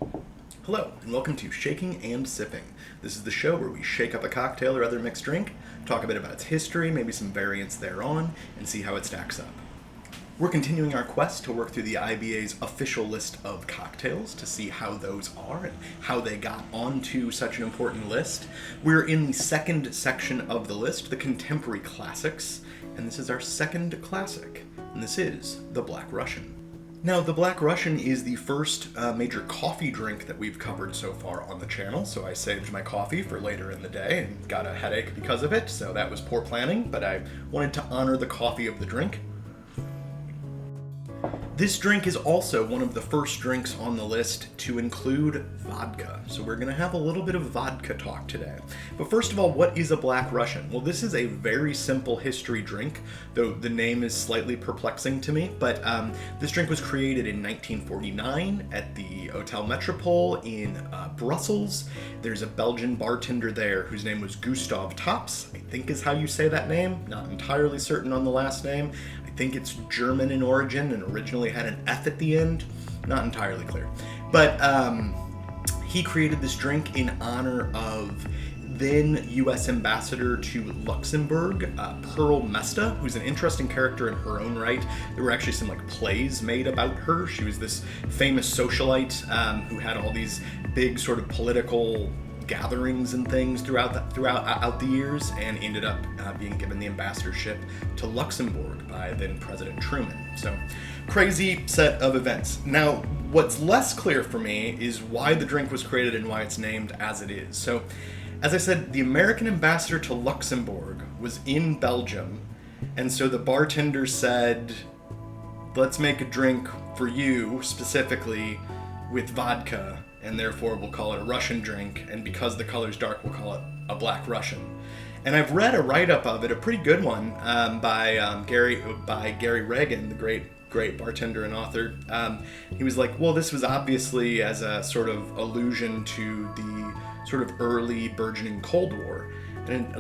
Hello, and welcome to Shaking and Sipping. This is the show where we shake up a cocktail or other mixed drink, talk a bit about its history, maybe some variants thereon, and see how it stacks up. We're continuing our quest to work through the IBA's official list of cocktails to see how those are and how they got onto such an important list. We're in the second section of the list, the contemporary classics, and this is our second classic, and this is the Black Russian. Now, the Black Russian is the first major coffee drink that we've covered so far on the channel, so I saved my coffee for later in the day and got a headache because of it, so that was poor planning, but I wanted to honor the coffee of the drink. This drink is also one of the first drinks on the list to include vodka. So we're going to have a little bit of vodka talk today. But first of all, what is a Black Russian? Well, this is a very simple history drink, though the name is slightly perplexing to me. But this drink was created in 1949 at the Hotel Metropole in Brussels. There's a Belgian bartender there whose name was Gustav Tops, I think is how you say that name. Not entirely certain on the last name. I think it's German in origin and originally had an F at the end. Not entirely clear. But he created this drink in honor of then U.S. Ambassador to Luxembourg, Pearl Mesta, who's an interesting character in her own right. There were actually some plays made about her. She was this famous socialite who had all these big sort of political gatherings and things throughout the years, and ended up being given the ambassadorship to Luxembourg by then President Truman. So, crazy set of events. Now, what's less clear for me is why the drink was created and why it's named as it is. So, as I said, the American ambassador to Luxembourg was in Belgium, and so the bartender said, let's make a drink for you specifically with vodka, and therefore we'll call it a Russian drink, and because the color's dark, we'll call it a Black Russian. And I've read a write-up of it, a pretty good one, by Gary Reagan, the great bartender and author. He was like, well, this was obviously as a sort of allusion to the sort of early burgeoning Cold War. And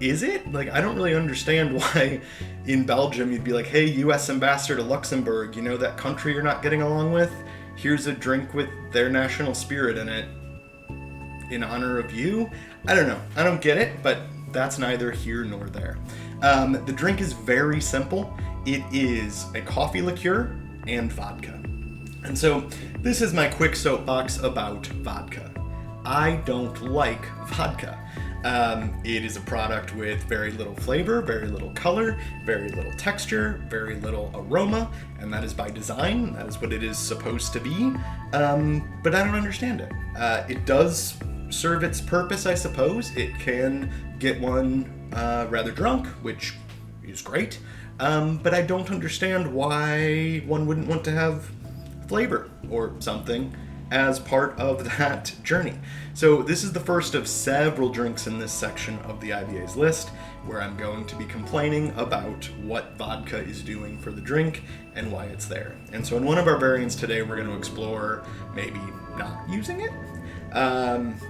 is it? I don't really understand why in Belgium you'd be like, hey, U.S. ambassador to Luxembourg, you know that country you're not getting along with? Here's a drink with their national spirit in it in honor of you? I don't know. I don't get it, but that's neither here nor there. The drink is very simple. It is a coffee liqueur and vodka. And so this is my quick soapbox about vodka. I don't like vodka. It is a product with very little flavor, very little color, very little texture, very little aroma, and that is by design. That is what it is supposed to be. But I don't understand it. It does serve its purpose, I suppose. It can get one rather drunk, which is great. But I don't understand why one wouldn't want to have flavor or something as part of that journey. So this is the first of several drinks in this section of the IBA's list where I'm going to be complaining about what vodka is doing for the drink and why it's there. And so in one of our variants today, we're going to explore maybe not using it,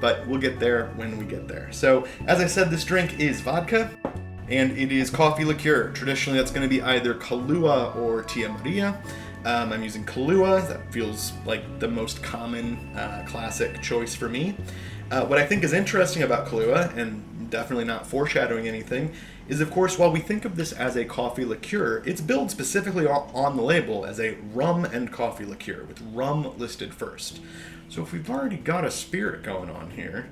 but we'll get there when we get there. So as I said, this drink is vodka, and it is coffee liqueur. Traditionally, that's going to be either Kahlúa or Tia Maria. I'm using Kahlúa. That feels like the most common classic choice for me. What I think is interesting about Kahlúa, and definitely not foreshadowing anything, is of course while we think of this as a coffee liqueur, it's billed specifically on the label as a rum and coffee liqueur, with rum listed first. So if we've already got a spirit going on here,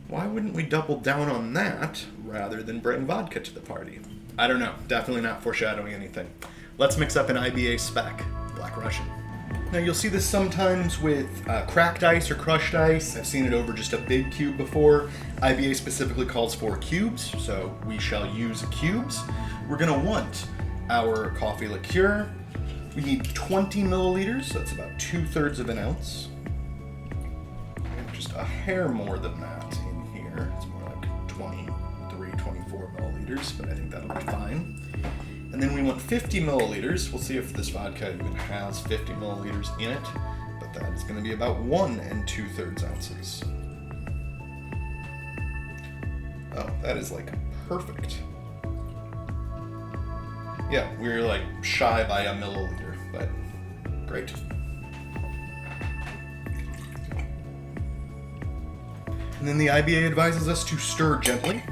why wouldn't we double down on that rather than bring vodka to the party? I don't know. Definitely not foreshadowing anything. Let's mix up an IBA spec. Black Russian. Now you'll see this sometimes with cracked ice or crushed ice. I've seen it over just a big cube before. IBA specifically calls for cubes, so we shall use cubes. We're going to want our coffee liqueur. We need 20 milliliters, so that's about 2/3 of an ounce. And just a hair more than that in here. It's more like 23, 24 milliliters, but I think that'll be fine. And then we want 50 milliliters. We'll see if this vodka even has 50 milliliters in it, but that is going to be about 1 2/3 ounces. Oh, that is perfect. Yeah, we're shy by a milliliter, but great. And then the IBA advises us to stir gently.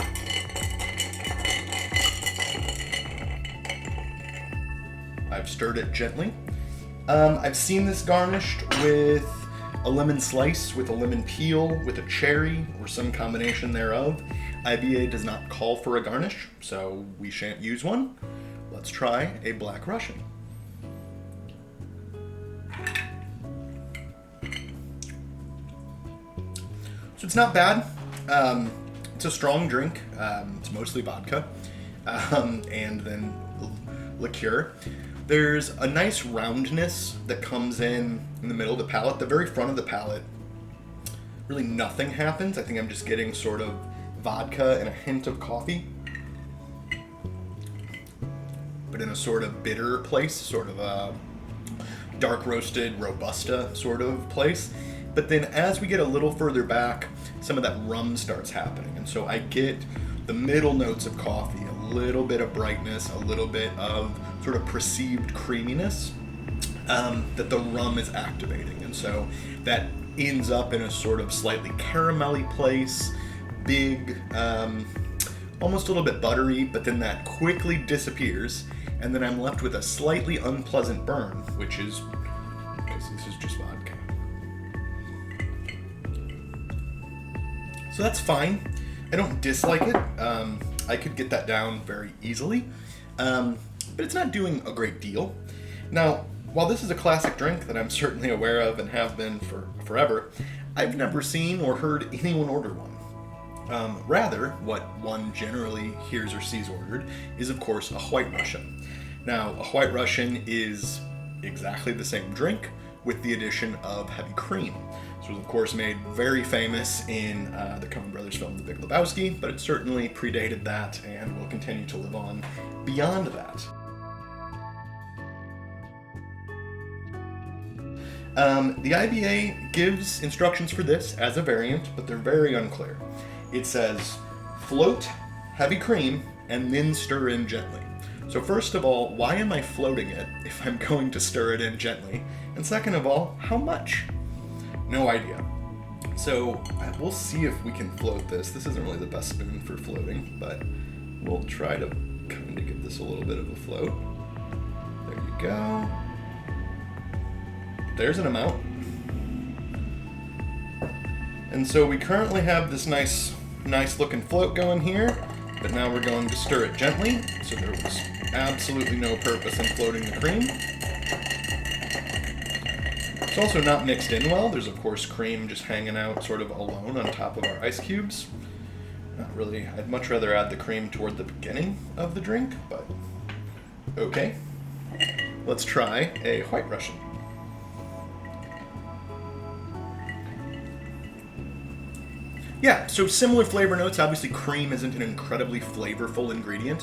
I've stirred it gently. I've seen this garnished with a lemon slice, with a lemon peel, with a cherry, or some combination thereof. IBA does not call for a garnish, so we shan't use one. Let's try a Black Russian. So it's not bad. It's a strong drink. It's mostly vodka, and then liqueur. There's a nice roundness that comes in the middle of the palate. The very front of the palate, really nothing happens. I think I'm just getting sort of vodka and a hint of coffee, but in a sort of bitter place, sort of a dark roasted Robusta sort of place. But then as we get a little further back, some of that rum starts happening. And so I get the middle notes of coffee, a little bit of brightness, a little bit of sort of perceived creaminess that the rum is activating. And so that ends up in a sort of slightly caramelly place, big, almost a little bit buttery, but then that quickly disappears. And then I'm left with a slightly unpleasant burn, which is because this is just vodka. So that's fine. I don't dislike it. I could get that down very easily, but it's not doing a great deal. Now, while this is a classic drink that I'm certainly aware of and have been for forever, I've never seen or heard anyone order one. Rather, what one generally hears or sees ordered is, of course, a White Russian. Now, a White Russian is exactly the same drink with the addition of heavy cream. This was, of course, made very famous in the Coen Brothers film The Big Lebowski, but it certainly predated that and will continue to live on beyond that. The IBA gives instructions for this as a variant, but they're very unclear. It says, float heavy cream and then stir in gently. So first of all, why am I floating it if I'm going to stir it in gently? And second of all, how much? No idea. So we'll see if we can float this. This isn't really the best spoon for floating, but we'll try to kind of give this a little bit of a float. There you go. There's an amount. And so we currently have this nice looking float going here, but now we're going to stir it gently. So there was absolutely no purpose in floating the cream. It's also not mixed in well. There's, of course, cream just hanging out sort of alone on top of our ice cubes. Not really. I'd much rather add the cream toward the beginning of the drink, but okay. Let's try a White Russian. Yeah, so similar flavor notes. Obviously, cream isn't an incredibly flavorful ingredient.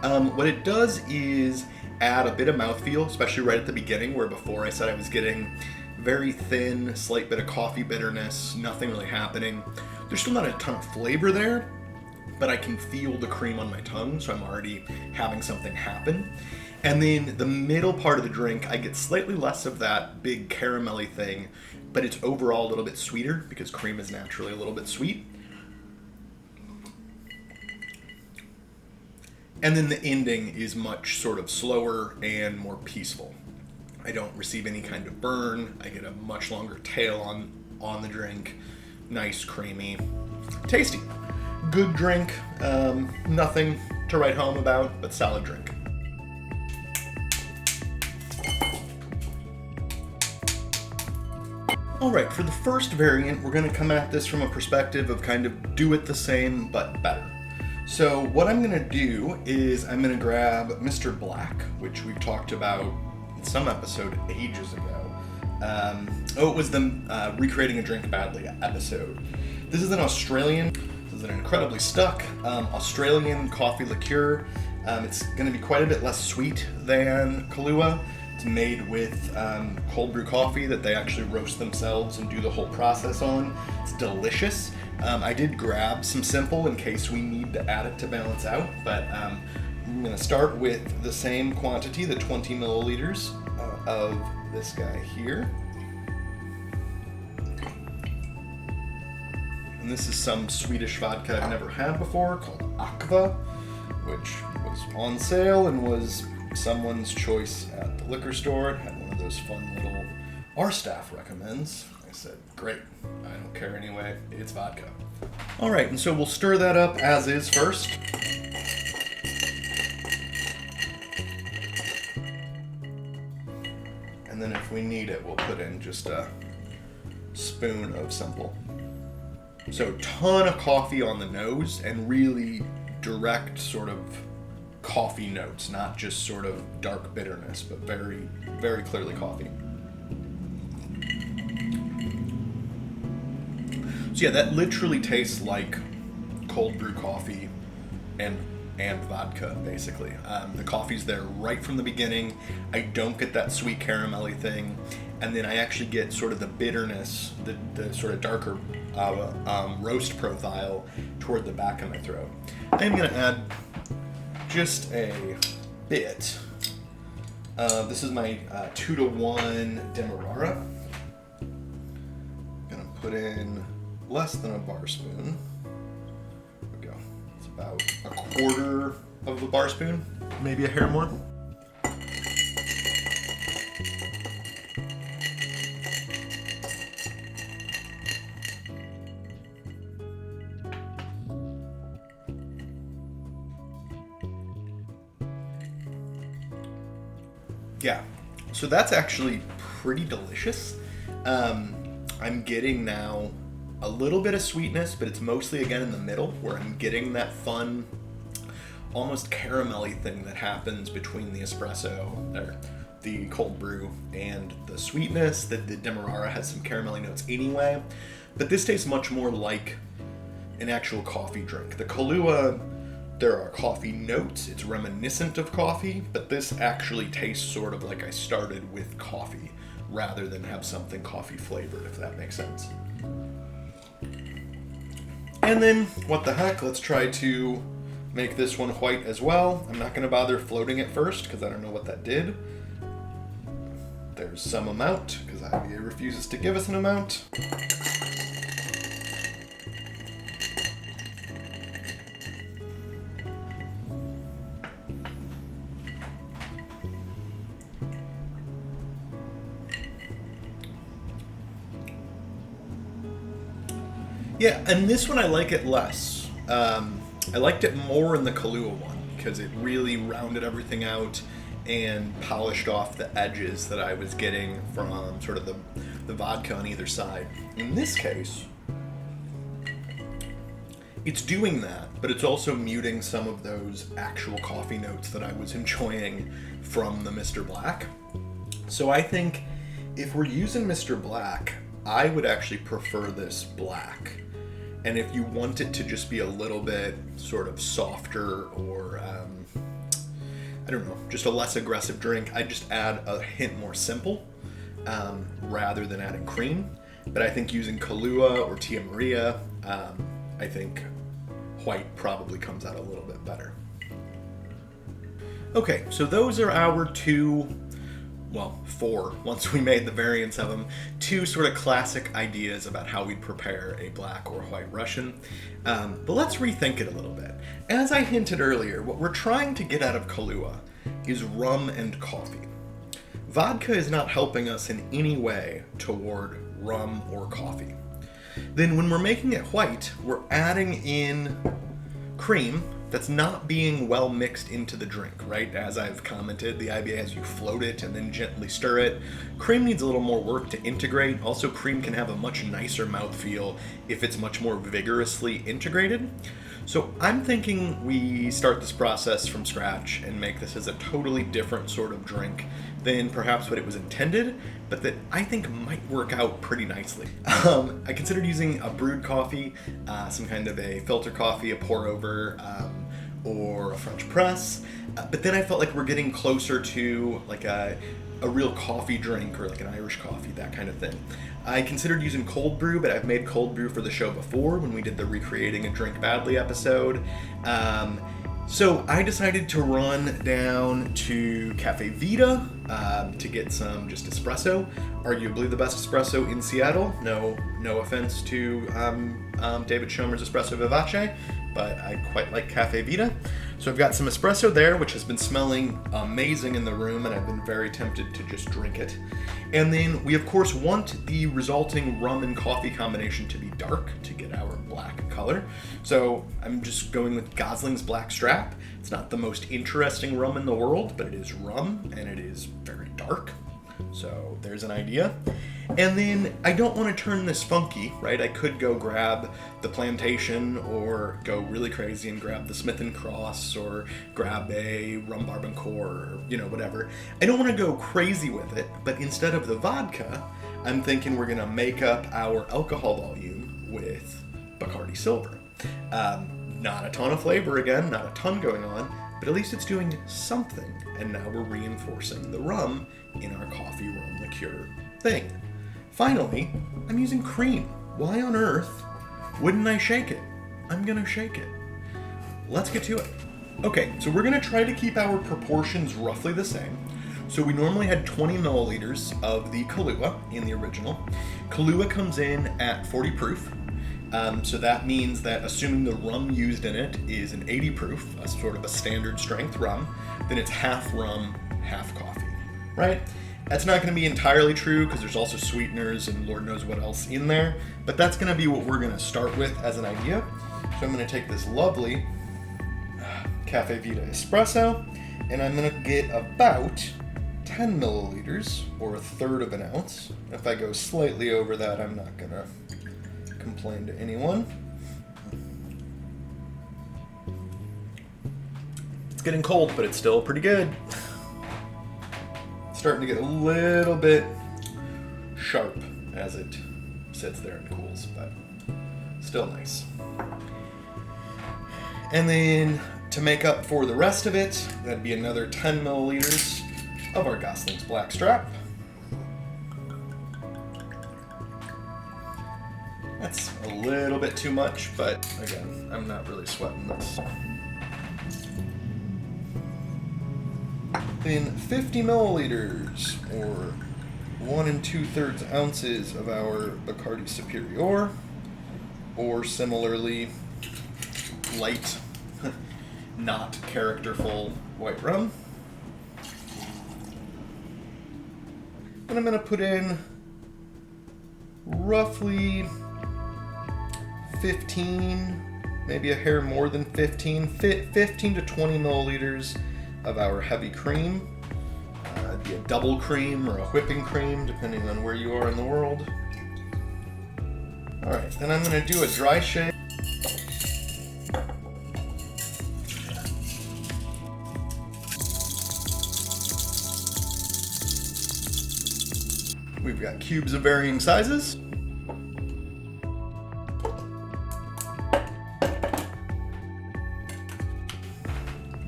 What it does is add a bit of mouthfeel, especially right at the beginning, where before I said I was getting very thin, slight bit of coffee bitterness, nothing really happening. There's still not a ton of flavor there, but I can feel the cream on my tongue, so I'm already having something happen. And then the middle part of the drink, I get slightly less of that big caramelly thing, but it's overall a little bit sweeter because cream is naturally a little bit sweet. And then the ending is much sort of slower and more peaceful. I don't receive any kind of burn. I get a much longer tail on the drink. Nice, creamy, tasty. Good drink. Nothing to write home about, but solid drink. Alright, for the first variant, we're going to come at this from a perspective of kind of do it the same, but better. So what I'm going to do is I'm going to grab Mr. Black, which we've talked about in some episode ages ago. It was the Recreating a Drink Badly episode. This is an Australian, this is an incredibly stuck Australian coffee liqueur. It's going to be quite a bit less sweet than Kahlúa. It's made with cold brew coffee that they actually roast themselves and do the whole process on. It's delicious. I did grab some simple in case we need to add it to balance out, but I'm going to start with the same quantity, the 20 milliliters of this guy here. And this is some Swedish vodka I've never had before called Aqua, which was on sale and was someone's choice at the liquor store. It had one of those fun little, our staff recommends. I said, great, I don't care anyway, it's vodka. All right, and so we'll stir that up as is first. And then if we need it, we'll put in just a spoon of simple. So ton of coffee on the nose and really direct sort of coffee notes, not just sort of dark bitterness, but very, very clearly coffee. So yeah, that literally tastes like cold brew coffee and vodka, basically. The coffee's there right from the beginning. I don't get that sweet caramelly thing. And then I actually get sort of the bitterness, the sort of darker roast profile toward the back of my throat. I'm going to add just a bit. This is my 2-to-1 Demerara. I'm going to put in less than a bar spoon. There we go. It's about a quarter of a bar spoon, maybe a hair more. Yeah, so that's actually pretty delicious. I'm getting now a little bit of sweetness, but it's mostly again in the middle where I'm getting that fun, almost caramelly thing that happens between the espresso, or the cold brew, and the sweetness. The Demerara has some caramelly notes anyway, but this tastes much more like an actual coffee drink. The Kahlúa, there are coffee notes, it's reminiscent of coffee, but this actually tastes sort of like I started with coffee rather than have something coffee flavored, if that makes sense. And then, what the heck, let's try to make this one white as well. I'm not going to bother floating it first because I don't know what that did. There's some amount because IBA refuses to give us an amount. Yeah, and this one I like it less. I liked it more in the Kahlúa one because it really rounded everything out and polished off the edges that I was getting from sort of the vodka on either side. In this case, it's doing that, but it's also muting some of those actual coffee notes that I was enjoying from the Mr. Black. So I think if we're using Mr. Black, I would actually prefer this black. And if you want it to just be a little bit sort of softer or, I don't know, just a less aggressive drink, I'd just add a hint more simple rather than adding cream. But I think using Kahlúa or Tia Maria, I think white probably comes out a little bit better. Okay, so those are our four, once we made the variants of them, two sort of classic ideas about how we'd prepare a black or white Russian. But let's rethink it a little bit. As I hinted earlier, what we're trying to get out of Kahlúa is rum and coffee. Vodka is not helping us in any way toward rum or coffee. Then when we're making it white, we're adding in cream that's not being well mixed into the drink, right? As I've commented, the IBA has you float it and then gently stir it. Cream needs a little more work to integrate. Also, cream can have a much nicer mouthfeel if it's much more vigorously integrated. So I'm thinking we start this process from scratch and make this as a totally different sort of drink than perhaps what it was intended, but that I think might work out pretty nicely. I considered using a brewed coffee, some kind of a filter coffee, a pour over, or a French press, but then I felt like we're getting closer to like a real coffee drink or like an Irish coffee, that kind of thing. I considered using cold brew, but I've made cold brew for the show before when we did the Recreating a Drink Badly episode. So I decided to run down to Cafe Vita to get some just espresso, arguably the best espresso in Seattle. No offense to David Schomer's Espresso Vivace, but I quite like Cafe Vita. So I've got some espresso there, which has been smelling amazing in the room, and I've been very tempted to just drink it. And then we of course want the resulting rum and coffee combination to be dark to get our black color. So I'm just going with Gosling's Black Strap. It's not the most interesting rum in the world, but it is rum and it is very dark. So there's an idea. And then I don't want to turn this funky, right? I could go grab the Plantation or go really crazy and grab the Smith & Cross or grab a Rum Barbancourt or, whatever. I don't want to go crazy with it, but instead of the vodka, I'm thinking we're going to make up our alcohol volume with Bacardí Silver. Not a ton of flavor again, not a ton going on, but at least it's doing something. And now we're reinforcing the rum in our coffee rum liqueur thing. Finally, I'm using cream. Why on earth wouldn't I shake it? I'm gonna shake it. Let's get to it. Okay, so we're gonna try to keep our proportions roughly the same. So we normally had 20 milliliters of the Kahlúa in the original. Kahlúa comes in at 40 proof. So that means that assuming the rum used in it is an 80 proof, a sort of a standard strength rum, then it's half rum, half coffee, right? That's not going to be entirely true because there's also sweeteners and Lord knows what else in there, but that's going to be what we're going to start with as an idea. So I'm going to take this lovely Cafe Vita Espresso and I'm going to get about 10 milliliters or a third of an ounce. If I go slightly over that, I'm not going to complain to anyone. It's getting cold, but it's still pretty good. It's starting to get a little bit sharp as it sits there and cools, but still nice. And then to make up for the rest of it, that'd be another 10 milliliters of our Gosling's Black Strap. That's a little bit too much, but again, I'm not really sweating this. Then 50 milliliters, or 1 2/3 ounces of our Bacardí Superior, or similarly light, not characterful white rum. And I'm going to put in roughly 15, maybe a hair more than 15 to 20 milliliters of our heavy cream. It'd be a double cream or a whipping cream, depending on where you are in the world. All right, then I'm going to do a dry shake. We've got cubes of varying sizes.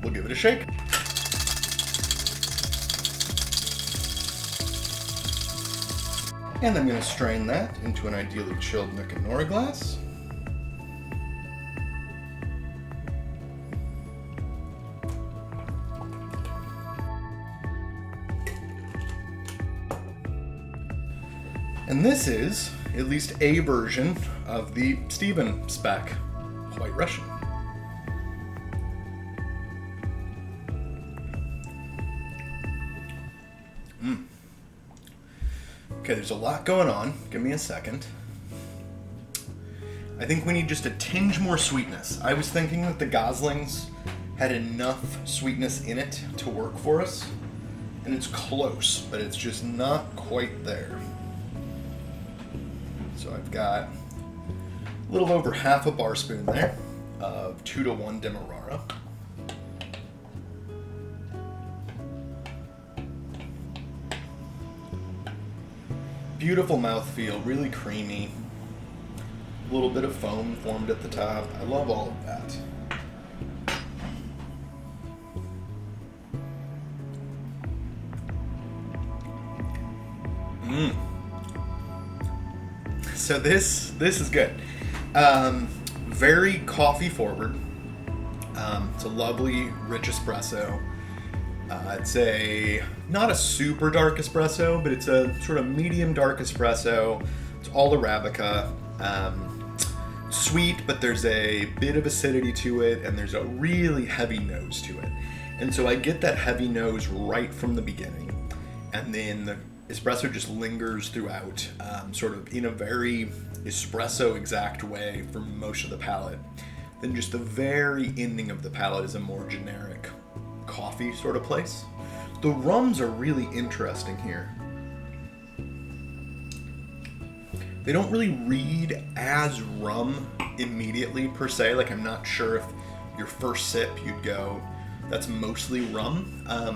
We'll give it a shake. And I'm going to strain that into an ideally chilled Nook and Nora glass. And this is at least a version of the Stephen spec White Russian. Okay, there's a lot going on. Give me a second. I think we need just a tinge more sweetness. I was thinking that the Goslings had enough sweetness in it to work for us, and it's close, but it's just not quite there. So I've got a little over half a Barspoon there of 2-to-1 Demerara. Beautiful mouthfeel, really creamy. A little bit of foam formed at the top. I love all of that. So this is good. Very coffee forward. It's a lovely, rich espresso. It's not a super dark espresso, but it's a sort of medium dark espresso. It's all Arabica. Sweet, but there's a bit of acidity to it, and there's a really heavy nose to it. And so I get that heavy nose right from the beginning, and then the espresso just lingers throughout, sort of in a very espresso exact way for most of the palate. Then just the very ending of the palate is a more generic coffee sort of place. The rums are really interesting here. They don't really read as rum immediately per se. Like, I'm not sure if your first sip you'd go, that's mostly rum. I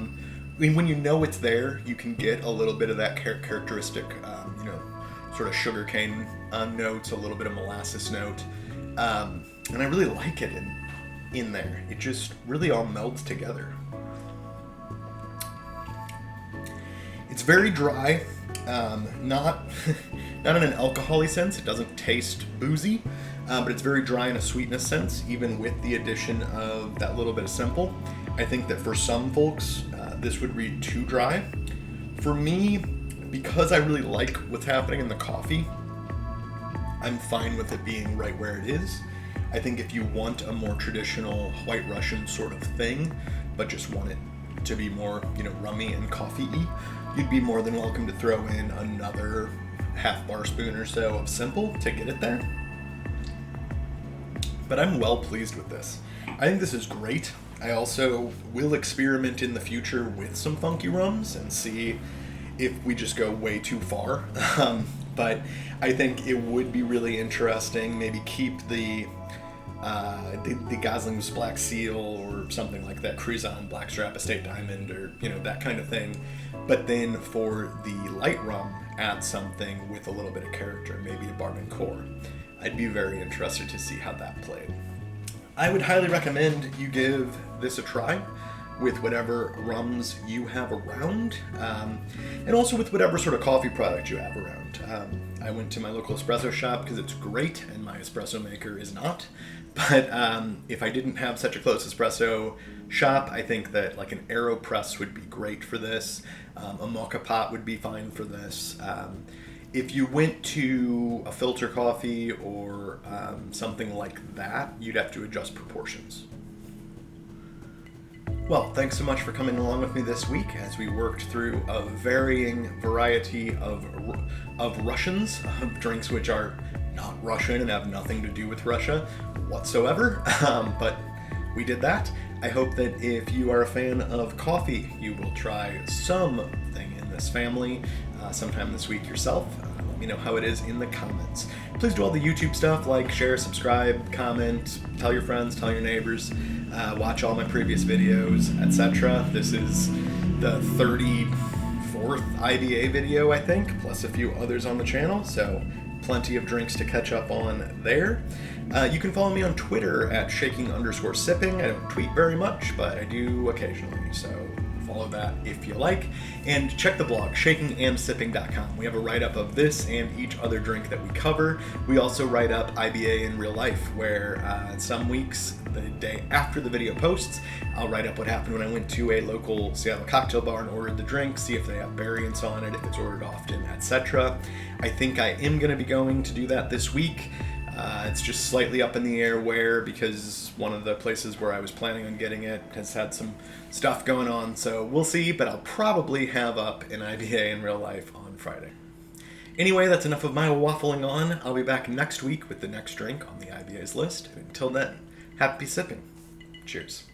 mean, when you know it's there, you can get a little bit of that characteristic, sort of sugarcane notes, a little bit of molasses note. And I really like it in there. It just really all melds together. It's very dry, not in an alcohol-y sense. It doesn't taste boozy, but it's very dry in a sweetness sense, even with the addition of that little bit of simple. I think that for some folks, this would read too dry. For me, because I really like what's happening in the coffee, I'm fine with it being right where it is. I think if you want a more traditional White Russian sort of thing, but just want it to be more, rummy and coffee-y, you'd be more than welcome to throw in another half bar spoon or so of simple to get it there. But I'm well pleased with this. I think this is great. I also will experiment in the future with some funky rums and see if we just go way too far. But I think it would be really interesting. Maybe keep the Gosling's Black Seal or something like that, Cruzan Blackstrap Estate Diamond, or that kind of thing. But then for the light rum, add something with a little bit of character, maybe a Barbancourt. I'd be very interested to see how that played. I would highly recommend you give this a try with whatever rums you have around, and also with whatever sort of coffee product you have around. I went to my local espresso shop because it's great and my espresso maker is not. But if I didn't have such a close espresso shop, I think that like an AeroPress would be great for this. A mocha pot would be fine for this. If you went to a filter coffee or something like that, you'd have to adjust proportions. Well, thanks so much for coming along with me this week as we worked through a varying variety of Russians, drinks which are not Russian and have nothing to do with Russia whatsoever, but we did that. I hope that if you are a fan of coffee, you will try something in this family sometime this week yourself. Let me know how it is in the comments. Please do all the YouTube stuff, like, share, subscribe, comment, tell your friends, tell your neighbors, watch all my previous videos, etc. This is the 34th IBA video, I think, plus a few others on the channel, so plenty of drinks to catch up on there. You can follow me on Twitter at shaking_sipping. I don't tweet very much, but I do occasionally, so follow that if you like. And check the blog, shakingandsipping.com. We have a write-up of this and each other drink that we cover. We also write up IBA in real life, where some weeks, the day after the video posts, I'll write up what happened when I went to a local Seattle cocktail bar and ordered the drink, see if they have variants on it, if it's ordered often, etc. I think I am going to be going to do that this week. It's just slightly up in the air where, because one of the places where I was planning on getting it has had some stuff going on, so we'll see, but I'll probably have up an IBA in real life on Friday. Anyway, that's enough of my waffling on. I'll be back next week with the next drink on the IBA's list. Until then, happy sipping. Cheers.